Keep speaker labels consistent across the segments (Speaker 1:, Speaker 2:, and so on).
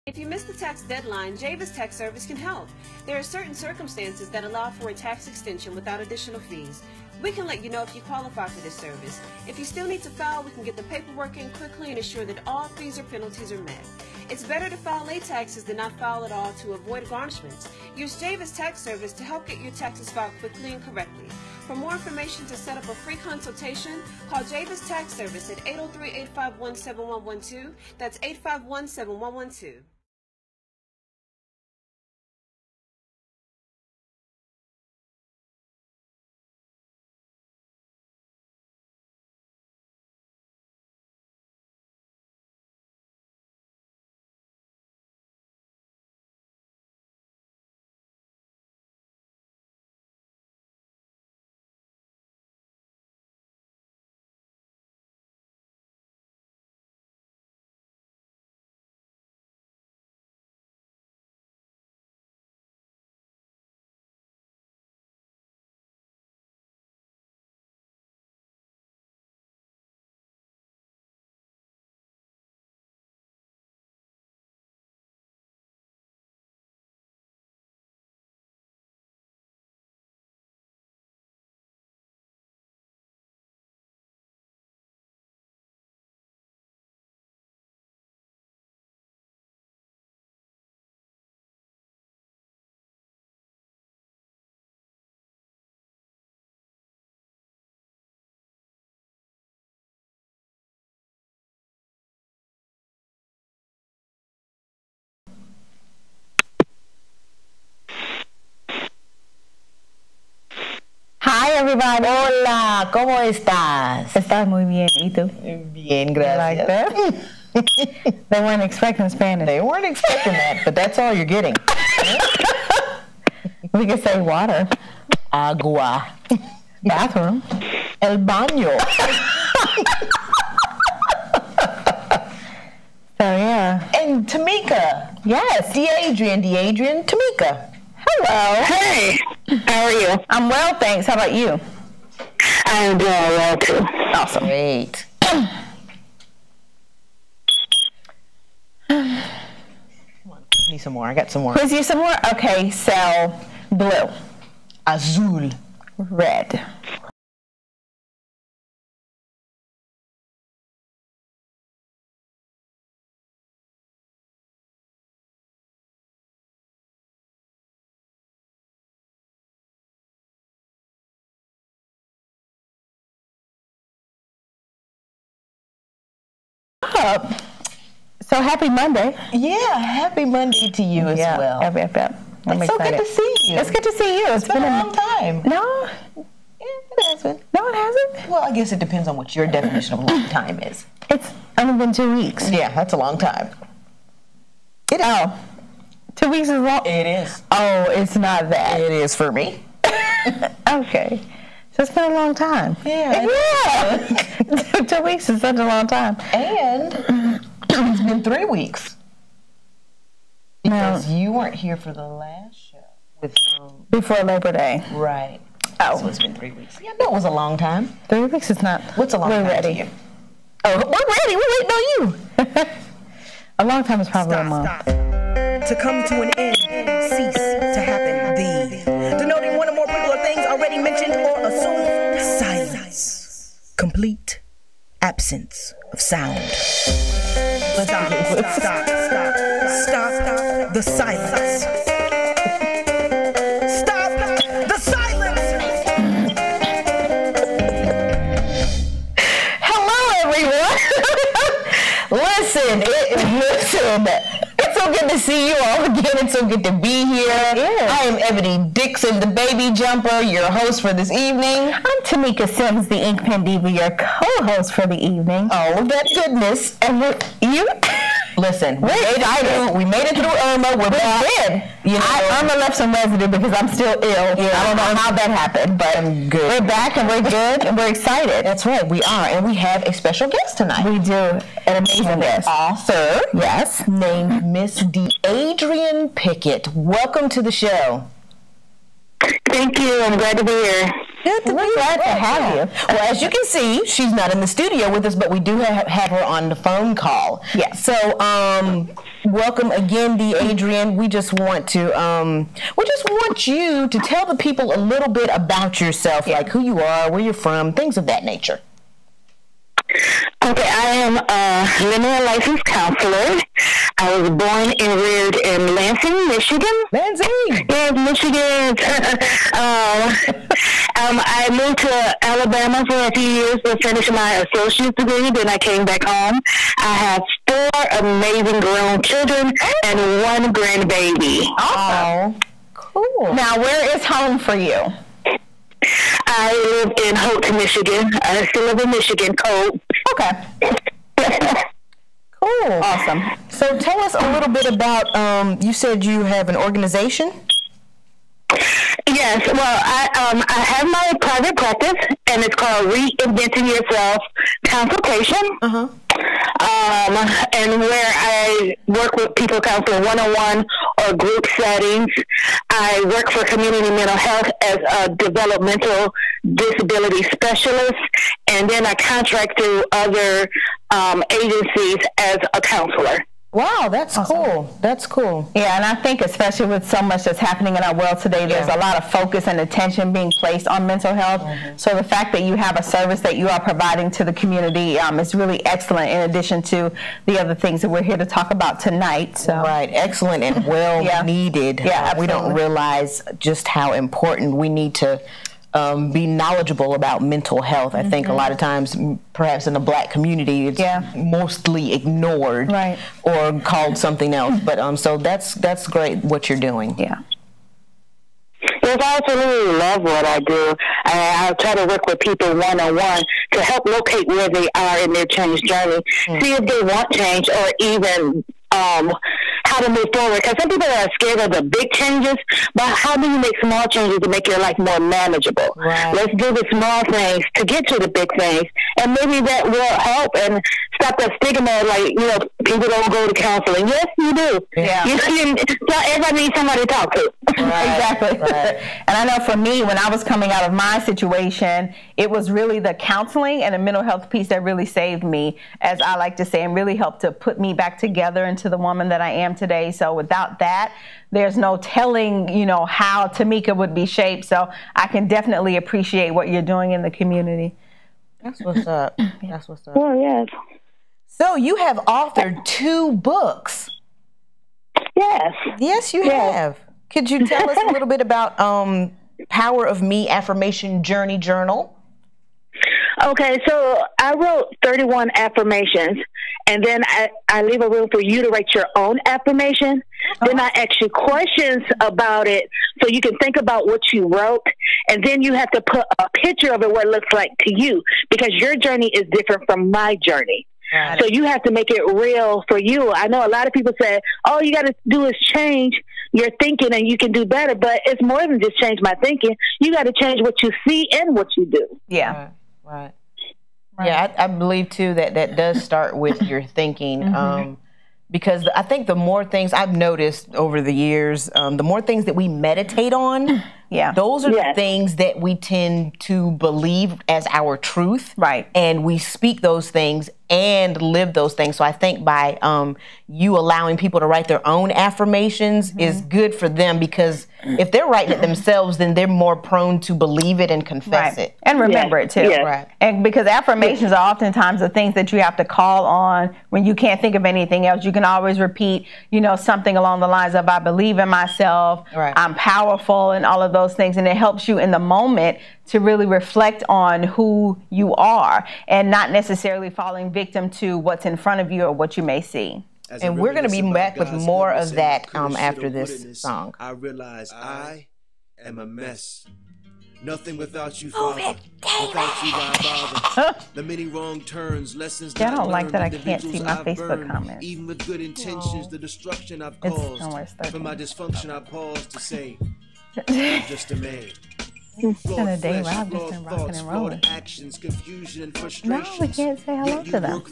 Speaker 1: If you miss the tax deadline, Javis Tax Service can help. There are certain circumstances that allow for a tax extension without additional fees. We can let you know if you qualify for this service. If you still need to file, we can get the paperwork in quickly and ensure that all fees or penalties are met. It's better to file late taxes than not file at all to avoid garnishments. Use Javis Tax Service to help get your taxes filed quickly and correctly. For more information to set up a free consultation, call Javis Tax Service at 803-851-7112. That's 851-7112.
Speaker 2: Hi everybody.
Speaker 3: Hola, ¿cómo estás?
Speaker 2: Estás muy bien, ¿y tú?
Speaker 3: Bien, gracias.
Speaker 2: Like that? They weren't expecting Spanish.
Speaker 3: They weren't expecting that, but that's all you're getting.
Speaker 2: We could say water.
Speaker 3: Agua.
Speaker 2: Bathroom.
Speaker 3: El baño.
Speaker 2: So yeah.
Speaker 3: And Tamika.
Speaker 2: Yes.
Speaker 3: Deadrian, Tamika.
Speaker 2: Hello.
Speaker 4: Hey, how are you?
Speaker 2: I'm well, thanks. How about you?
Speaker 4: I'm doing well too.
Speaker 2: Awesome.
Speaker 3: Great. Need some more. I got some more.
Speaker 2: Quiz you some more? Okay, so blue.
Speaker 3: Azul.
Speaker 2: Red. So happy Monday.
Speaker 3: Yeah, happy Monday to you as well.
Speaker 2: Yep. I'm
Speaker 3: It's so
Speaker 2: excited.
Speaker 3: good to see you.
Speaker 2: It's good to see you.
Speaker 3: It's been a long time.
Speaker 2: No,
Speaker 3: Yeah, it hasn't.
Speaker 2: no, it hasn't.
Speaker 3: Well, I guess it depends on what your definition of a long time is.
Speaker 2: It's only been 2 weeks.
Speaker 3: Yeah, that's a long time.
Speaker 2: It is. Oh, 2 weeks is long.
Speaker 3: It is.
Speaker 2: Oh, it's not that.
Speaker 3: It is for me.
Speaker 2: Okay. So it's been a long time.
Speaker 3: Yeah.
Speaker 2: 2 weeks is such a long time.
Speaker 3: And it's been 3 weeks. Because
Speaker 2: No.
Speaker 3: you weren't here for the last show. With
Speaker 2: Before Labor Day.
Speaker 3: right.
Speaker 2: Oh.
Speaker 3: So it's been 3 weeks. Yeah, no, it was a long time.
Speaker 2: 3 weeks is not.
Speaker 3: What's a long
Speaker 2: we're
Speaker 3: time
Speaker 2: ready.
Speaker 3: to you?
Speaker 2: Oh, we're ready. We're waiting on you. A long time is probably a month.
Speaker 5: Stop. To come to an end, cease to happen. Denoting one or more people or things already mentioned or assumed. Silence. Complete absence of sound. Stop the silence. Stop the silence.
Speaker 3: Hello, everyone. Listen. It's so good to see you all again. It's so good to be here. I am Ebony Dixon, the baby jumper, your host for this evening.
Speaker 2: I'm Tamika Sims, the Ink Pen Diva, your co-host for the evening.
Speaker 3: Oh, that goodness.
Speaker 2: And you?
Speaker 3: Listen, we made it through Irma. We're back. You know,
Speaker 2: Irma left some residue because I'm still ill.
Speaker 3: Yeah,
Speaker 2: I don't know how that happened, but
Speaker 3: I'm good.
Speaker 2: we're back and we're good and we're excited.
Speaker 3: That's right, we are. And we have a special guest tonight.
Speaker 2: We do. An amazing guest.
Speaker 3: Author.
Speaker 2: Yes.
Speaker 3: Named Miss Deadrian Pickett. Welcome to the show.
Speaker 4: Thank you. I'm glad to be here.
Speaker 3: Good to be glad to have you. Well, as you can see, she's not in the studio with us, but we do have her on the phone call.
Speaker 2: Yeah.
Speaker 3: So, Welcome again, Adrian. We just want you to tell the people a little bit about yourself, like who you are, where you're from, things of that nature.
Speaker 4: Okay, I am a linear licensed counselor. I was born and reared in Lansing, Michigan.
Speaker 3: Lansing?
Speaker 4: Yeah, Michigan. I moved to Alabama for a few years to finish my associate's degree. Then I came back home. I have 4 amazing grown children and 1 grandbaby.
Speaker 3: Oh, cool.
Speaker 2: Now, where is home for you?
Speaker 4: I live in Holt, Michigan. I still live in Michigan, cold.
Speaker 2: Okay.
Speaker 3: Cool.
Speaker 2: Awesome.
Speaker 3: So tell us a little bit about, you said you have an organization?
Speaker 4: Yes, well, I have my private practice, and it's called Reinventing Yourself Consultation. And where I work with people counseling one-on-one or group settings. I work for community mental health as a developmental disability specialist, and then I contract through other agencies as a counselor.
Speaker 3: Wow, that's cool. That's cool.
Speaker 2: Yeah, and I think especially with so much that's happening in our world today, there's a lot of focus and attention being placed on mental health. So the fact that you have a service that you are providing to the community is really excellent, in addition to the other things that we're here to talk about tonight. So.
Speaker 3: Right, excellent and well needed.
Speaker 2: Yeah,
Speaker 3: we don't realize just how important we need to be knowledgeable about mental health. I think a lot of times, perhaps in the Black community, it's mostly ignored or called something else. But so that's great what you're doing.
Speaker 2: Yeah.
Speaker 4: Yes, I absolutely love what I do. I try to work with people one-on-one to help locate where they are in their change journey, see if they want change or even how to move forward. Because some people are scared of the big changes, but how do you make small changes to make your life more manageable?
Speaker 3: Right.
Speaker 4: Let's do the small things to get to the big things, and maybe that will help and stop the stigma, like, people don't go to counseling. Yes, you do.
Speaker 2: Yeah.
Speaker 4: Everybody needs somebody to talk to.
Speaker 3: Right.
Speaker 2: Exactly.
Speaker 3: Right.
Speaker 2: And I know for me, when I was coming out of my situation, it was really the counseling and the mental health piece that really saved me, as I like to say, and really helped to put me back together into the woman that I am today. So without that, there's no telling, how Tamika would be shaped. So I can definitely appreciate what you're doing in the community.
Speaker 3: That's what's up. That's what's up.
Speaker 4: Oh, yes.
Speaker 3: So you have authored 2 books.
Speaker 4: Yes.
Speaker 3: Yes, you have. Could you tell us a little bit about Power of Me Affirmation Journey Journal?
Speaker 4: Okay, so I wrote 31 affirmations, and then I leave a room for you to write your own affirmation. Then I ask you questions about it so you can think about what you wrote, and then you have to put a picture of it, what it looks like to you, because your journey is different from my journey.
Speaker 3: Right.
Speaker 4: So you have to make it real for you. I know a lot of people say, all you got to do is change your thinking and you can do better, but it's more than just change my thinking. You got to change what you see and what you do.
Speaker 2: Yeah.
Speaker 3: Right. Yeah, I believe too that does start with your thinking, because I think the more things I've noticed over the years, the more things that we meditate on, those are the things that we tend to believe as our truth,
Speaker 2: right?
Speaker 3: And we speak those things and live those things. So I think by you allowing people to write their own affirmations is good for them, because if they're writing it themselves, then they're more prone to believe it and confess it.
Speaker 2: And remember it too.
Speaker 3: Right.
Speaker 2: And because affirmations are oftentimes the things that you have to call on when you can't think of anything else. You can always repeat, something along the lines of, I believe in myself, I'm powerful, and all of those things. And it helps you in the moment to really reflect on who you are and not necessarily falling victim to what's in front of you or what you may see.
Speaker 3: And we're going to be back with more of that after this song.
Speaker 6: I realize I am a mess. Nothing without you, Father. Without you, why bother? The many wrong turns, lessons that
Speaker 2: I don't like that I
Speaker 6: learned,
Speaker 2: can't see my
Speaker 6: individuals I've
Speaker 2: Facebook
Speaker 6: burned.
Speaker 2: comments.
Speaker 6: Even with good intentions, the destruction I've caused. From my dysfunction, I pause to say, I'm just a man.
Speaker 2: It's been a day where I've just been rocking and rolling. No, we can't say hello to them.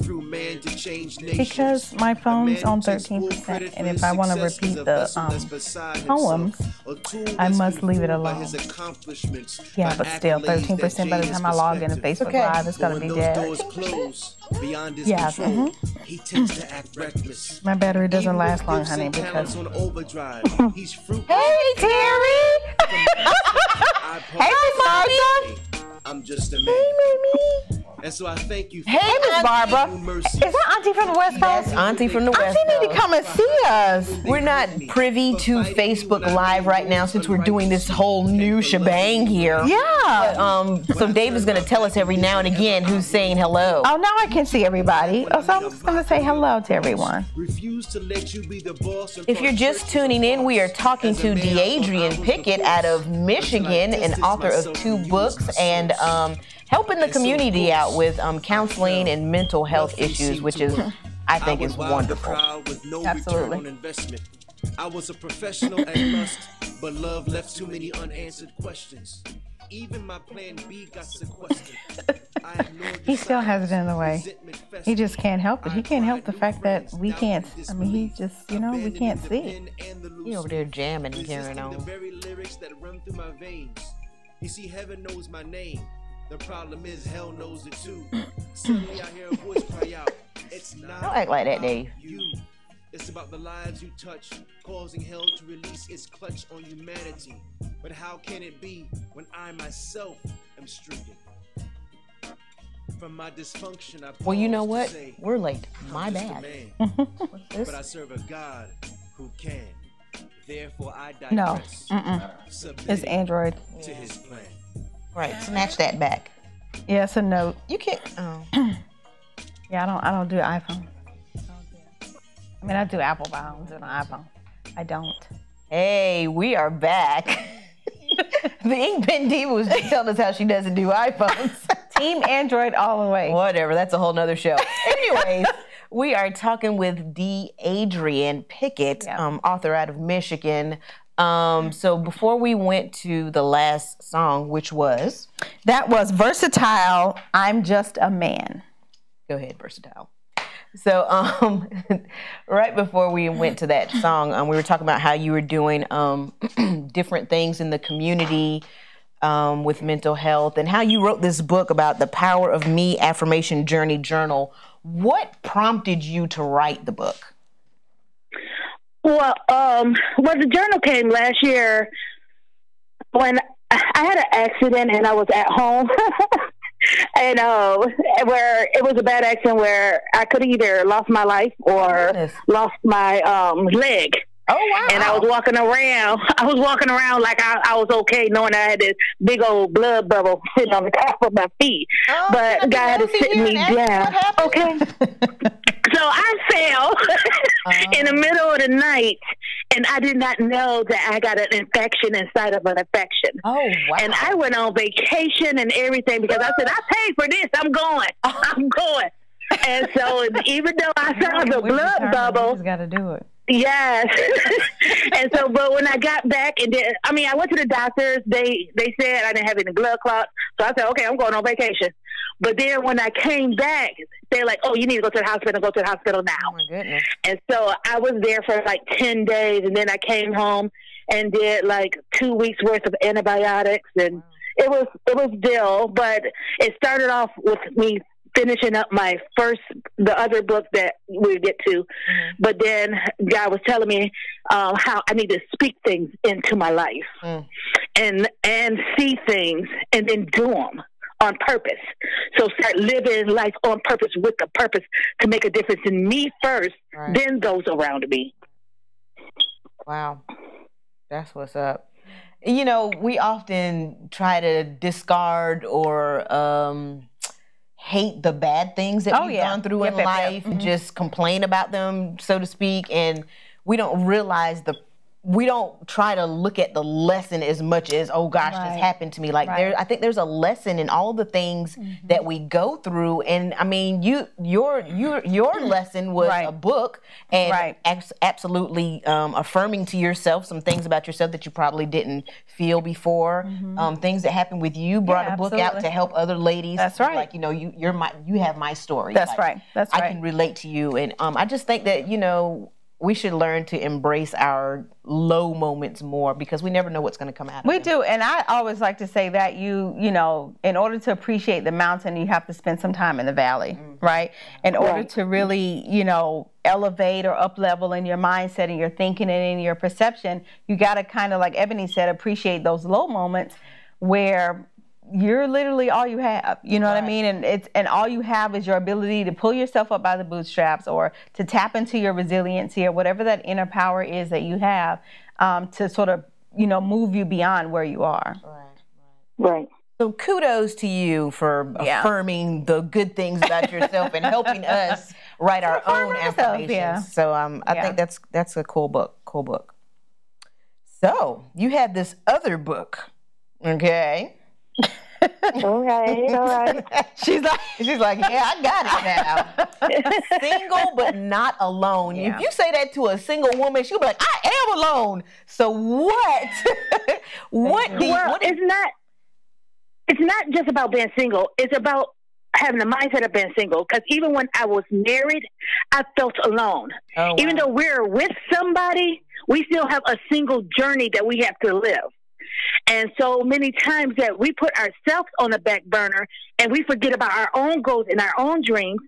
Speaker 2: Because my phone's on 13%, and if I want to repeat the poems, I must leave it alone. Yeah, but still, 13% by the time I log into Facebook Live, it's going to be dead. Yeah. My battery doesn't last long, honey, because... Hey, Terry! Hey, Miss Martha!
Speaker 6: I'm just a man.
Speaker 2: Hey, Mimi.
Speaker 6: And so I thank you.
Speaker 2: Hey, Miss Barbara. Is that Auntie from the West Coast?
Speaker 3: Yes, Auntie from the West Coast.
Speaker 2: Auntie need to come and see us.
Speaker 3: We're not privy to Facebook Live right now since we're doing this whole new shebang here.
Speaker 2: Yeah.
Speaker 3: But, so Dave is going to tell us every now and again who's saying hello.
Speaker 2: Oh, now I can see everybody. So I'm just going to say hello to everyone.
Speaker 3: If you're just tuning in, we are talking to Adrienne Pickett out of Michigan, an author of 2 books, and helping the community out with counseling and mental health issues, which is, I think, is wonderful.
Speaker 2: Absolutely.
Speaker 6: I was a professional at lust, but love left too many unanswered questions. Even my plan B got sequestered.
Speaker 2: He still has it in the way. He just can't help it. He can't help the fact that we can't. I mean, he just, we can't see.
Speaker 3: He over there jamming and carrying on.
Speaker 6: The very lyrics that run through my veins. You see, heaven knows my name. The problem is hell knows it too. Suddenly I hear a voice cry out. It's not.
Speaker 3: Don't act like that, Dave.
Speaker 6: You. It's about the lives you touch, causing hell to release its clutch on humanity. But how can it be when I myself am stricken? From my dysfunction, I
Speaker 3: well, you know what?
Speaker 6: Say,
Speaker 3: we're late. My bad.
Speaker 6: What's this? But I serve a God who can. Therefore, I digress.
Speaker 2: No. It's Android.
Speaker 6: To his plan.
Speaker 3: Right. Snatch that back.
Speaker 2: Yeah, it's a note.
Speaker 3: You can't. Oh.
Speaker 2: Yeah, I don't do iPhone. I mean, I do Apple, but I don't do an iPhone. I don't.
Speaker 3: Hey, we are back. The Ink Pen Diva was just telling us how she doesn't do iPhones.
Speaker 2: Team Android all the way.
Speaker 3: Whatever, that's a whole nother show. Anyways, we are talking with Adrienne Pickett, author out of Michigan. So before we went to the last song, which was?
Speaker 2: That was Versatile, I'm Just a Man.
Speaker 3: Go ahead, Versatile. So right before we went to that song, we were talking about how you were doing different things in the community with mental health, and how you wrote this book about the Power of Me Affirmation Journey Journal. What prompted you to write the book?
Speaker 4: Well, the journal came last year when I had an accident and I was at home. And where it was a bad accident where I could either lost my life or lost my leg.
Speaker 3: Oh, wow.
Speaker 4: And I was walking around like I was okay, knowing I had this big old blood bubble sitting on the top of my feet.
Speaker 3: Oh,
Speaker 4: but God had to sit me down. Okay. So I fell in the middle of the night, and I did not know that I got an infection inside of an infection.
Speaker 3: Oh, wow.
Speaker 4: And I went on vacation and everything because I said, I paid for this. I'm going. I'm going. And so even though I saw the blood bubble.
Speaker 2: You got to do it.
Speaker 4: Yes. And so, but when I got back and then, I went to the doctors. They said I didn't have any blood clots. So I said, okay, I'm going on vacation. But then when I came back, they're like, oh, you need to go to the hospital now.
Speaker 3: Oh, my goodness.
Speaker 4: And so I was there for like 10 days. And then I came home and did like 2 weeks worth of antibiotics. And it was still, but it started off with me finishing up the other book that we'll get to. Mm-hmm. But then God was telling me how I need to speak things into my life and see things and then do them on purpose. So start living life on purpose with a purpose to make a difference in me first, then those around me.
Speaker 3: Wow. That's what's up. You know, we often try to discard or hate the bad things that we've gone through in life, just complain about them, so to speak, and we don't realize the we don't try to look at the lesson as much as, oh gosh, this happened to me. Like I think there's a lesson in all the things that we go through. And I mean, your lesson was a book and absolutely affirming to yourself some things about yourself that you probably didn't feel before. Things that happened with you, brought a book out to help other ladies. That's right. Like, you know, you have my story.
Speaker 2: That's
Speaker 3: like,
Speaker 2: right. That's right.
Speaker 3: I can relate to you. And I just think that, you know, we should learn to embrace our low moments more because we never know what's going to come out of
Speaker 2: We
Speaker 3: them.
Speaker 2: do. And I always like to say that you know, in order to appreciate the mountain, you have to spend some time in the valley, right? In order to really, you know, elevate or up level in your mindset and your thinking and in your perception, you got to kind of, like Ebony said, appreciate those low moments where you're literally all you have, you know what I mean? And all you have is your ability to pull yourself up by the bootstraps or to tap into your resiliency or whatever that inner power is that you have to sort of, you know, move you beyond where you are.
Speaker 4: Right.
Speaker 3: So kudos to you for affirming the good things about yourself and helping us write our own affirmations. So I think that's a cool book. Cool book. So you had this other book, okay?
Speaker 4: All right.
Speaker 3: She's like, yeah, I got it now. Single but not alone. If you say that to a single woman, she'll be like, I am alone. So what?
Speaker 4: It's not just about being single. It's about having the mindset of being single. Because even when I was married, I felt alone. Oh, wow. Even though we're with somebody, we still have a single journey that we have to live. And so many times that we put ourselves on the back burner and we forget about our own goals and our own dreams,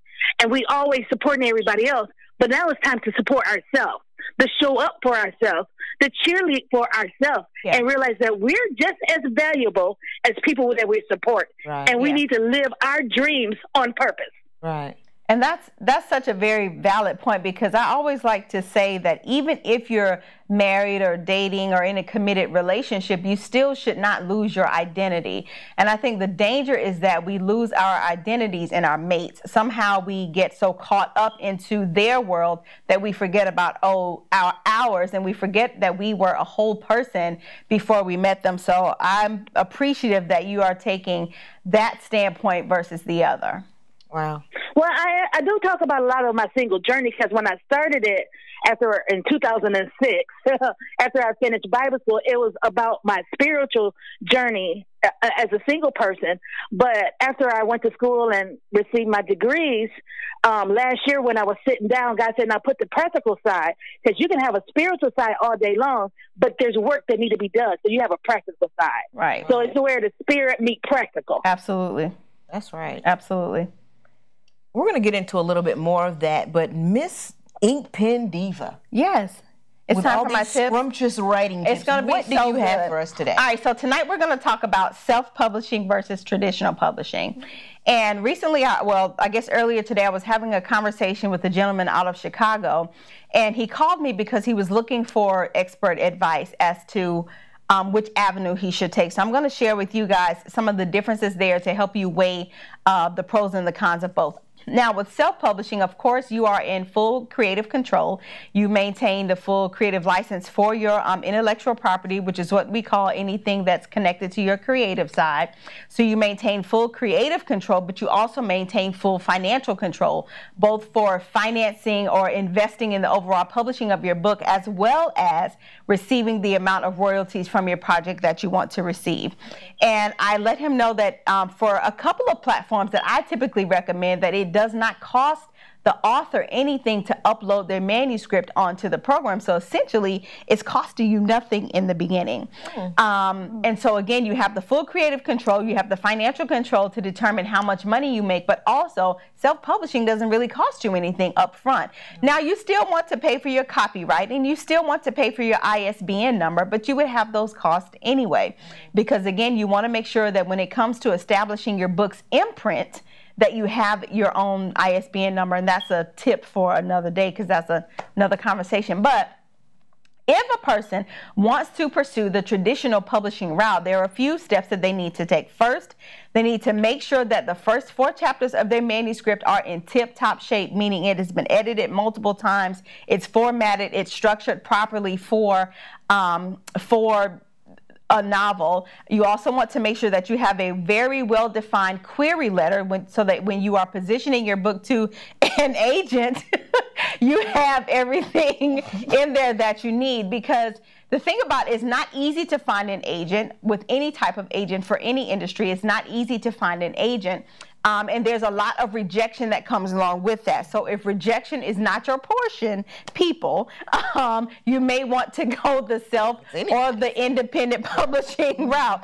Speaker 4: and we always supporting everybody else. But now it's time to support ourselves, to show up for ourselves, to cheerlead for ourselves, and realize that we're just as valuable as people that we support. And we need to live our dreams on purpose.
Speaker 3: Right.
Speaker 2: And that's such a very valid point, because I always like to say that even if you're married or dating or in a committed relationship, you still should not lose your identity. And I think the danger is that we lose our identities in our mates. Somehow we get so caught up into their world that we forget about ours, and we forget that we were a whole person before we met them. So I'm appreciative that you are taking that standpoint versus the other.
Speaker 3: Wow.
Speaker 4: Well, I do talk about a lot of my single journey, because when I started it in 2006, after I finished Bible school, it was about my spiritual journey as a single person. But after I went to school and received my degrees, last year when I was sitting down, God said, now put the practical side, because you can have a spiritual side all day long, but there's work that need to be done. So you have a practical side.
Speaker 2: Right.
Speaker 4: So it's where the spirit meet practical.
Speaker 2: Absolutely.
Speaker 3: That's right.
Speaker 2: Absolutely.
Speaker 3: We're going to get into a little bit more of that, but Miss Ink Pen Diva.
Speaker 2: Yes. It's
Speaker 3: with
Speaker 2: time
Speaker 3: all
Speaker 2: for my
Speaker 3: these
Speaker 2: tips.
Speaker 3: Scrumptious writing tips.
Speaker 2: It's going to be
Speaker 3: what do you have for us today?
Speaker 2: All right, so tonight we're going to talk about self-publishing versus traditional publishing. And recently, I guess earlier today, I was having a conversation with a gentleman out of Chicago, and he called me because he was looking for expert advice as to which avenue he should take. So I'm going to share with you guys some of the differences there to help you weigh the pros and the cons of both. Now, with self-publishing, of course, you are in full creative control. You maintain the full creative license for your intellectual property, which is what we call anything that's connected to your creative side. So you maintain full creative control, but you also maintain full financial control, both for financing or investing in the overall publishing of your book, as well as receiving the amount of royalties from your project that you want to receive. And I let him know that for a couple of platforms that I typically recommend, that it does not cost the author anything to upload their manuscript onto the program. So essentially, it's costing you nothing in the beginning. And so again, you have the full creative control, you have the financial control to determine how much money you make, but also self-publishing doesn't really cost you anything up front. Now, you still want to pay for your copyright, and you still want to pay for your ISBN number, but you would have those costs anyway. Because again, you want to make sure that when it comes to establishing your book's imprint, that you have your own ISBN number, and that's a tip for another day, because that's another conversation. But if a person wants to pursue the traditional publishing route, there are a few steps that they need to take. First, they need to make sure that the first 4 chapters of their manuscript are in tip-top shape, meaning it has been edited multiple times, it's formatted, it's structured properly for a novel. You also want to make sure that you have a very well-defined query letter so that when you are positioning your book to an agent, you have everything in there that you need, because the thing about it is not easy to find an agent with any type of agent for any industry. It's not easy to find an agent. And there's a lot of rejection that comes along with that. So if rejection is not your portion, people, you may want to go the self or the independent publishing route,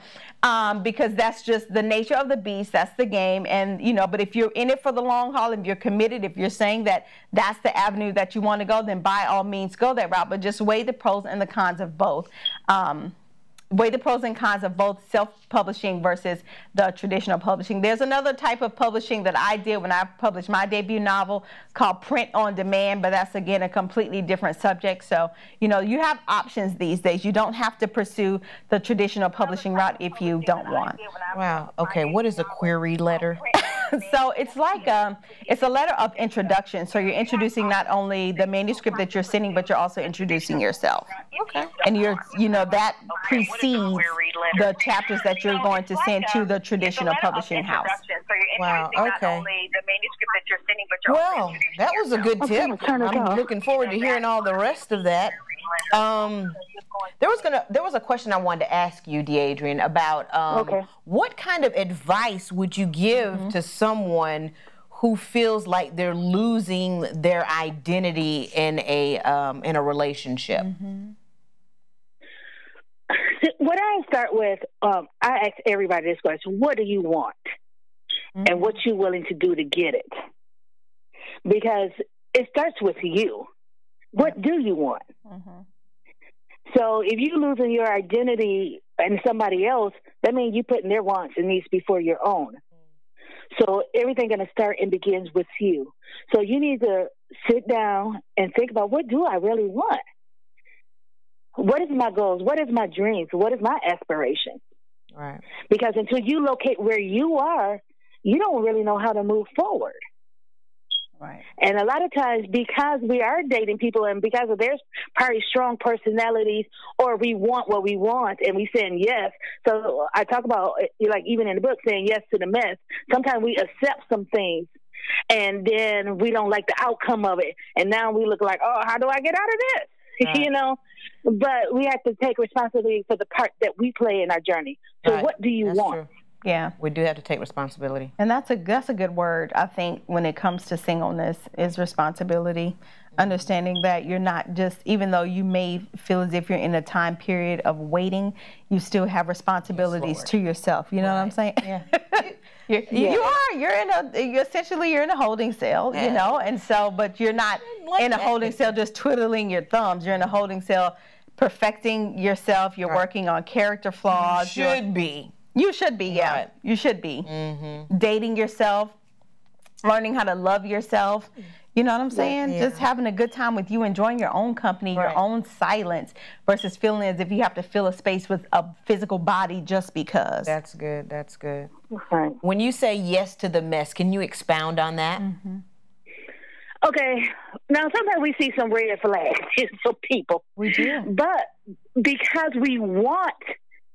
Speaker 2: because that's just the nature of the beast. That's the game. And, you know, but if you're in it for the long haul, if you're committed, if you're saying that that's the avenue that you want to go, then by all means go that route. But just weigh the pros and the cons of both. Weigh the pros and cons of both self-publishing versus the traditional publishing. There's another type of publishing that I did when I published my debut novel called print on demand, but that's, again, a completely different subject. So, you know, you have options these days. You don't have to pursue the traditional publishing route if you don't want.
Speaker 3: Wow. Okay. What is a query letter?
Speaker 2: So it's like it's a letter of introduction. So you're introducing not only the manuscript that you're sending, but you're also introducing yourself. Okay. And that precedes the chapters that you're going to send to the traditional publishing house.
Speaker 3: Wow. Okay. Well, that was a good tip. I'm looking forward to hearing all the rest of that. There was a question I wanted to ask you, Deadrian, about what kind of advice would you give to someone who feels like they're losing their identity in a relationship?
Speaker 4: What I start with, I ask everybody this question: what do you want, and what you willing to do to get it? Because it starts with you. What do you want? So if you're losing your identity in somebody else, that means you're putting their wants and needs before your own. So everything going to start and begins with you. So you need to sit down and think about, what do I really want? What is my goals? What is my dreams? What is my aspiration?
Speaker 3: Right. Because
Speaker 4: until you locate where you are, you don't really know how to move forward.
Speaker 2: Right.
Speaker 4: And a lot of times, because we are dating people and because of their probably strong personalities, or we want what we want and we saying yes. So I talk about, like, even in the book, saying yes to the mess. Sometimes we accept some things and then we don't like the outcome of it. And now we look like, oh, how do I get out of this? Right. You know, but we have to take responsibility for the part that we play in our journey. So
Speaker 3: right.
Speaker 4: What do you want?
Speaker 3: True.
Speaker 2: Yeah,
Speaker 3: we do have to take responsibility,
Speaker 2: and that's a good word. I think when it comes to singleness, is responsibility. Understanding that you're not just, even though you may feel as if you're in a time period of waiting, you still have responsibilities to yourself. You know what I'm saying? Yeah. You're essentially in a holding cell, you know, and so, but you're not in a holding cell just twiddling your thumbs. You're in a holding cell perfecting yourself. You're working on character flaws.
Speaker 3: You should be.
Speaker 2: You should be, yeah. Right. You should be. Dating yourself, learning how to love yourself. You know what I'm saying? Yeah. Just having a good time with you, enjoying your own company, your own silence, versus feeling as if you have to fill a space with a physical body just because.
Speaker 3: That's good. That's good.
Speaker 4: Right.
Speaker 3: When you say yes to the mess, can you expound on that?
Speaker 4: Okay. Now, sometimes we see some red flags for people.
Speaker 2: We do.
Speaker 4: But because we want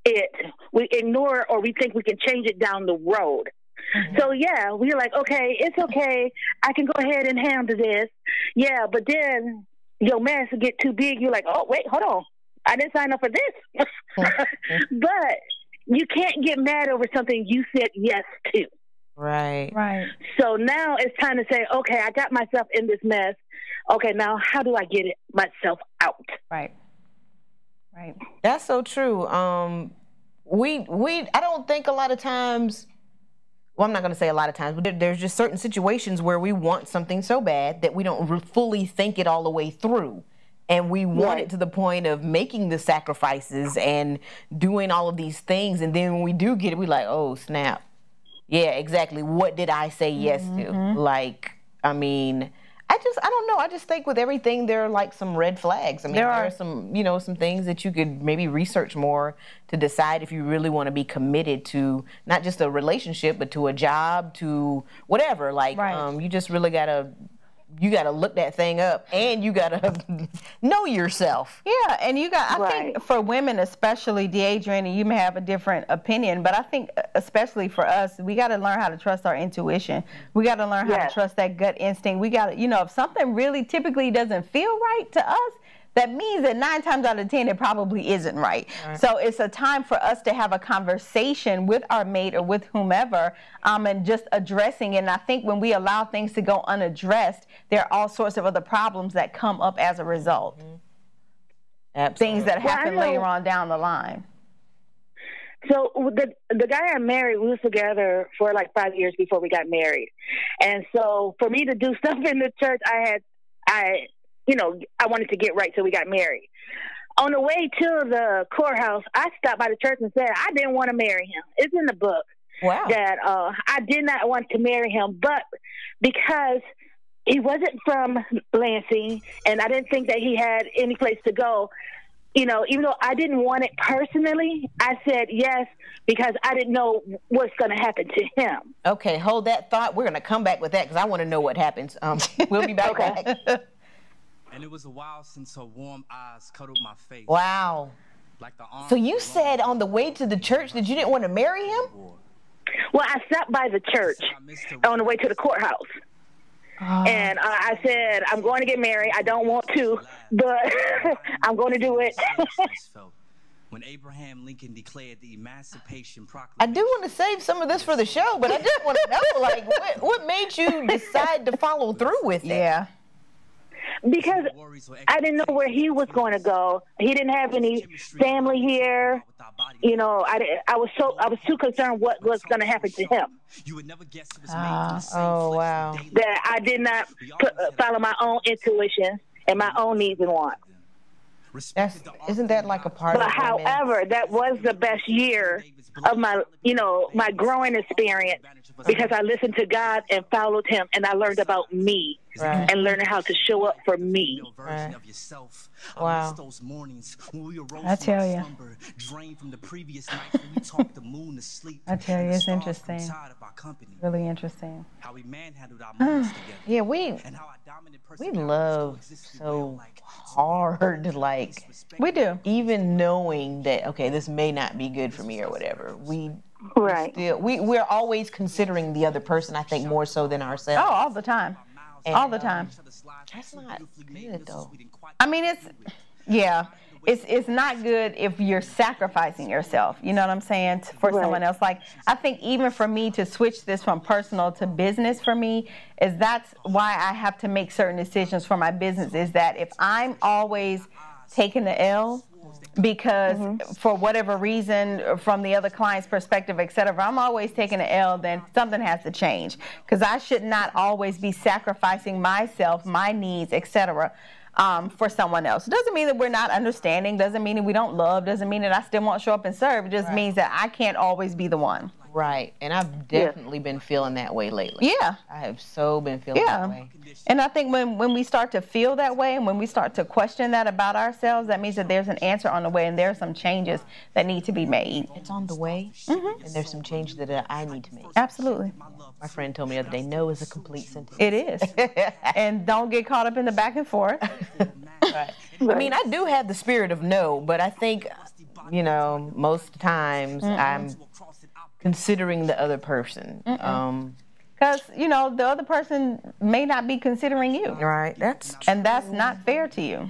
Speaker 4: it, we ignore, or we think we can change it down the road. So yeah, we're like, okay, it's okay, I can go ahead and handle this. Yeah, but then your mess get too big. You're like, oh wait, hold on, I didn't sign up for this. But you can't get mad over something you said yes to.
Speaker 3: Right.
Speaker 4: So now it's time to say, okay, I got myself in this mess. Okay, now how do I get myself out?
Speaker 2: Right.
Speaker 3: That's so true. I don't think a lot of times, well, I'm not going to say a lot of times, but there's just certain situations where we want something so bad that we don't fully think it all the way through. And we want it to the point of making the sacrifices and doing all of these things. And then when we do get it, we're like, oh, snap. Yeah, exactly. What did I say yes to? Like, I mean, I don't know. I just think with everything, there are like some red flags. I mean, there are some, some things that you could maybe research more to decide if you really want to be committed to not just a relationship, but to a job, to whatever. Like, you just really you gotta look that thing up, and you gotta know yourself.
Speaker 2: Yeah, and I think for women especially, Deidre, and you may have a different opinion, but I think especially for us, we gotta learn how to trust our intuition. We gotta learn how to trust that gut instinct. We gotta, if something really typically doesn't feel right to us, that means that 9 times out of 10, it probably isn't right. So it's a time for us to have a conversation with our mate or with whomever, and just addressing it. And I think when we allow things to go unaddressed, there are all sorts of other problems that come up as a result. Things that happen later on down the line.
Speaker 4: So the guy I married, we was together for like 5 years before we got married. And so for me to do stuff in the church, I wanted to get right, so we got married. On the way to the courthouse, I stopped by the church and said I didn't want to marry him. It's in the book that I did not want to marry him, but because he wasn't from Lansing and I didn't think that he had any place to go, even though I didn't want it personally, I said yes because I didn't know what's going to happen to him.
Speaker 3: Okay, hold that thought. We're going to come back with that because I want to know what happens. We'll be back.
Speaker 7: And it was a while since her warm eyes cuddled my face.
Speaker 3: Wow. So you said on the way to the church that you didn't want to marry him?
Speaker 4: Well, I stopped by the church on the way to the courthouse. And I said, I'm going to get married. I don't want to, but I'm going to do it.
Speaker 7: When Abraham Lincoln declared the Emancipation Proclamation.
Speaker 3: I do want to save some of this for the show, but I just want to know, what made you decide to follow through with it?
Speaker 2: Yeah.
Speaker 4: Because I didn't know where he was going to go. He didn't have any family here. I was too concerned what was going to happen to him.
Speaker 3: Oh, wow.
Speaker 4: That I did not follow my own intuition and my own needs and wants.
Speaker 3: Isn't that like a part of it?
Speaker 4: But however, that was the best year of my growing experience because I listened to God and followed him, and I learned about me and learning how to show up for me.
Speaker 3: Right. Wow.
Speaker 2: I tell you. I tell you, it's interesting. Really interesting.
Speaker 3: Yeah, we love so hard, like
Speaker 2: we do.
Speaker 3: Even knowing that, okay, this may not be good for me or whatever. We're always considering the other person, I think, more so than ourselves.
Speaker 2: Oh, all the time. All the time.
Speaker 3: That's not good, though.
Speaker 2: I mean, it's not good if you're sacrificing yourself. You know what I'm saying? For someone else. Like, I think even for me to switch this from personal to business for me that's why I have to make certain decisions for my business, is that if I'm always taking the L, because for whatever reason, from the other client's perspective, et cetera, if I'm always taking an L, then something has to change. Because I should not always be sacrificing myself, my needs, et cetera, for someone else. It doesn't mean that we're not understanding, doesn't mean that we don't love, doesn't mean that I still won't show up and serve. It just means that I can't always be the one.
Speaker 3: Right. And I've definitely been feeling that way lately.
Speaker 2: Yeah.
Speaker 3: I have so been feeling that way.
Speaker 2: And I think when we start to feel that way and when we start to question that about ourselves, that means that there's an answer on the way and there are some changes that need to be made.
Speaker 3: It's on the way, and there's some changes that I need to make.
Speaker 2: Absolutely.
Speaker 3: My friend told me the other day, no is a complete sentence.
Speaker 2: It is. And don't get caught up in the back and forth.
Speaker 3: Right. I mean, I do have the spirit of no, but I think, most times I'm considering the other person.
Speaker 2: Because, the other person may not be considering you.
Speaker 3: Right. That's
Speaker 2: not fair to you.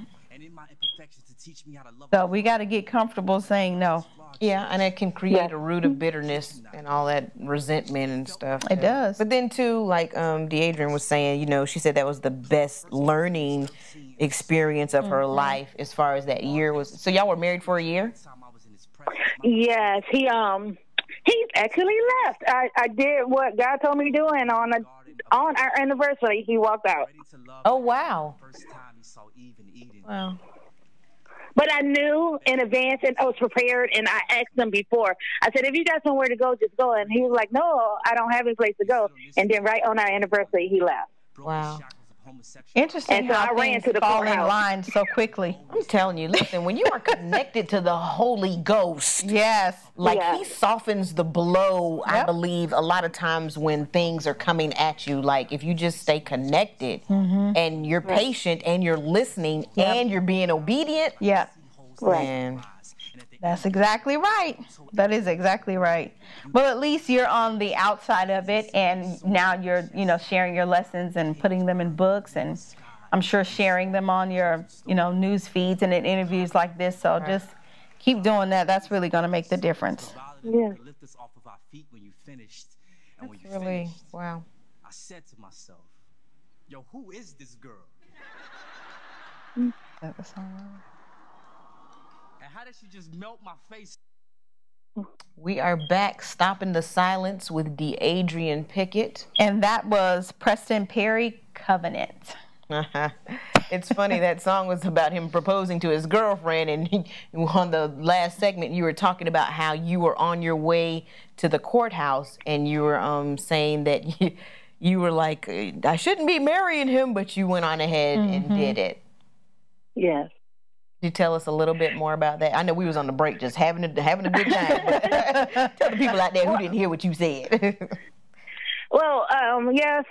Speaker 2: So we got to get comfortable saying no.
Speaker 3: Yeah, and it can create a root of bitterness and all that resentment and stuff.
Speaker 2: It does.
Speaker 3: But then, too, like Deidre was saying, she said that was the best learning experience of her life as far as that year was. So y'all were married for a year?
Speaker 4: Yes, he actually left. I did what God told me to do, and on our anniversary, he walked out.
Speaker 3: Oh, wow. Wow.
Speaker 4: But I knew in advance, and I was prepared, and I asked him before. I said, if you got somewhere to go, just go. And he was like, no, I don't have any place to go. And then right on our anniversary, he left.
Speaker 3: Wow.
Speaker 2: Interesting
Speaker 4: And so
Speaker 2: how
Speaker 4: I ran
Speaker 2: things
Speaker 4: to the
Speaker 2: fall in
Speaker 4: courthouse.
Speaker 2: line so quickly.
Speaker 3: I'm telling you, listen, when you are connected to the Holy Ghost,
Speaker 2: Yes.
Speaker 3: like
Speaker 4: Yeah.
Speaker 3: he softens the blow, I
Speaker 2: Yep.
Speaker 3: believe, a lot of times when things are coming at you. Like if you just stay connected and you're patient and you're listening and you're being obedient.
Speaker 2: Yeah.
Speaker 4: Right.
Speaker 3: Man.
Speaker 2: That's exactly right. That is exactly right. Well, at least you're on the outside of it, and now you're, sharing your lessons and putting them in books, and I'm sure sharing them on your, news feeds and in interviews like this. So just keep doing that. That's really going to make the difference.
Speaker 4: Yeah.
Speaker 3: That's really, wow.
Speaker 7: I said to myself, yo, who is this girl?
Speaker 2: Is that the song?
Speaker 7: And how did she just melt my face?
Speaker 3: We are back, stopping the silence with Adrian Pickett.
Speaker 2: And that was Preston Perry, Covenant.
Speaker 3: It's funny, that song was about him proposing to his girlfriend, and on the last segment you were talking about how you were on your way to the courthouse and you were saying that you were like, I shouldn't be marrying him, but you went on ahead and did it.
Speaker 4: Yes.
Speaker 3: Could you tell us a little bit more about that? I know we was on the break just having a good time, but tell the people out there who didn't hear what you said.
Speaker 4: Well, yes,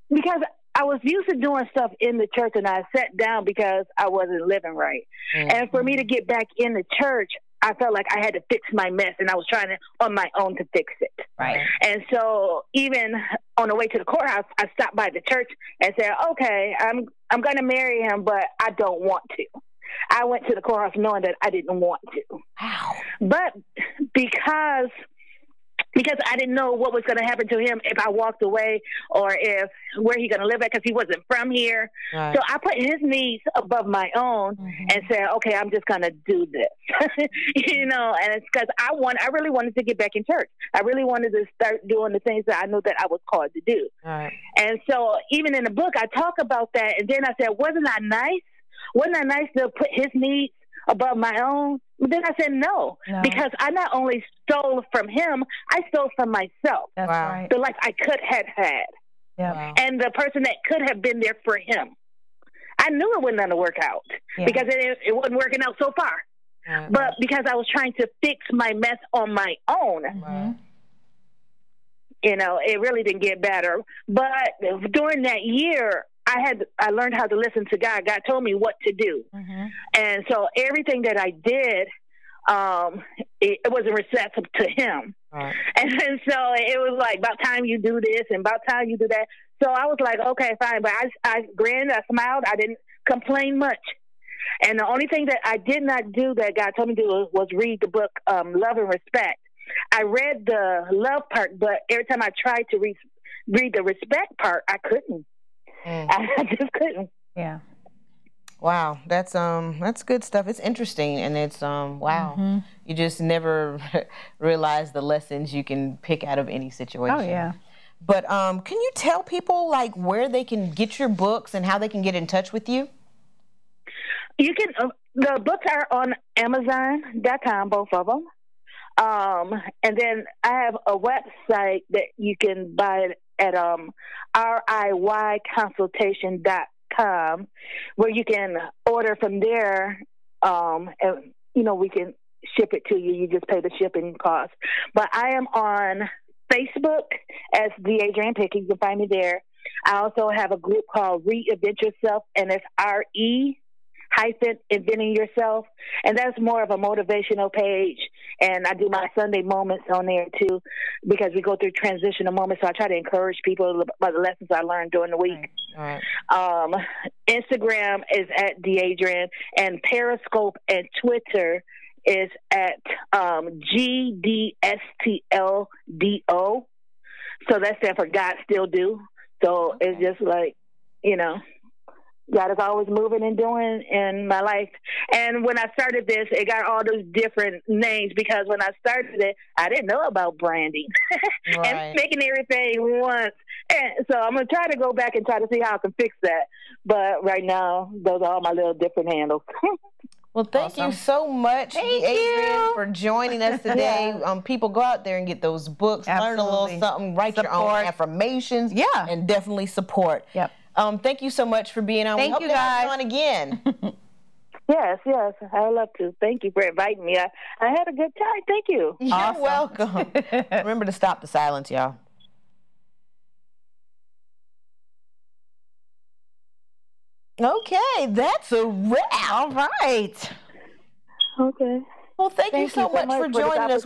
Speaker 4: because I was used to doing stuff in the church, and I sat down because I wasn't living right. And for me to get back in the church, I felt like I had to fix my mess, and I was trying to, on my own, to fix it.
Speaker 2: Right.
Speaker 4: And so even on the way to the courthouse, I stopped by the church and said, okay, I'm going to marry him, but I don't want to. I went to the courthouse knowing that I didn't want to.
Speaker 3: Wow.
Speaker 4: But because I didn't know what was going to happen to him if I walked away or where he going to live at, because he wasn't from here.
Speaker 3: Right.
Speaker 4: So I put his needs above my own and said, okay, I'm just going to do this. And it's because I really wanted to get back in church. I really wanted to start doing the things that I knew that I was called to do.
Speaker 3: Right.
Speaker 4: And so even in the book, I talk about that. And then I said, wasn't that nice? Wasn't that nice to put his needs above my own? But then I said no, because I not only stole from him, I stole from myself.
Speaker 2: That's right.
Speaker 4: The life I could have had.
Speaker 2: Yeah.
Speaker 3: Wow.
Speaker 4: And the person that could have been there for him. I knew it wasn't going to work out because it wasn't working out so far.
Speaker 3: Right.
Speaker 4: But because I was trying to fix my mess on my own, it really didn't get better. But during that year, I learned how to listen to God. God told me what to do. And so everything that I did, it wasn't receptive to him.
Speaker 3: Right.
Speaker 4: And so it was like, about time you do this and about time you do that. So I was like, okay, fine. But I grinned, I smiled, I didn't complain much. And the only thing that I did not do that God told me to do was read the book, Love and Respect. I read the love part, but every time I tried to read the respect part, I couldn't. I just couldn't.
Speaker 2: Yeah.
Speaker 3: Wow, that's good stuff. It's interesting, and it's wow. You just never realize the lessons you can pick out of any situation.
Speaker 2: Oh yeah.
Speaker 3: But can you tell people like where they can get your books and how they can get in touch with you?
Speaker 4: You can. The books are on Amazon.com, both of them. And then I have a website that you can buy it at RIYconsultation.com, where you can order from there, and we can ship it to you. You just pay the shipping cost. But I am on Facebook as the Adrian Pickett. You can find me there. I also have a group called Reinvent Yourself, and it's RE-Inventing Yourself, and that's more of a motivational page. And I do my Sunday moments on there too, because we go through transitional moments. So I try to encourage people about the lessons I learned during the week.
Speaker 3: Right.
Speaker 4: Instagram is at Adrian, and Periscope and Twitter is at GDSTLDO. So that stands for God Still Do. So it's just like, God is always moving and doing in my life. And when I started this, it got all those different names, because when I started it, I didn't know about branding and making everything once. And so I'm going to try to go back and try to see how I can fix that. But right now, those are all my little different handles.
Speaker 3: Well, thank you so much, Adrian, for joining us today. People, go out there and get those books, learn a little something, write your own affirmations, and definitely support.
Speaker 2: Yep.
Speaker 3: Thank you so much for being on.
Speaker 2: Thank you, guys.
Speaker 3: On again.
Speaker 4: Yes, I'd love to. Thank you for inviting me. I had a good time. Thank you.
Speaker 3: You're welcome. Remember to stop the silence, y'all. Okay, that's a wrap.
Speaker 2: All right.
Speaker 4: Okay.
Speaker 3: Well, thank you so much for joining us.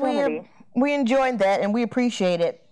Speaker 3: We enjoyed that, and we appreciate it.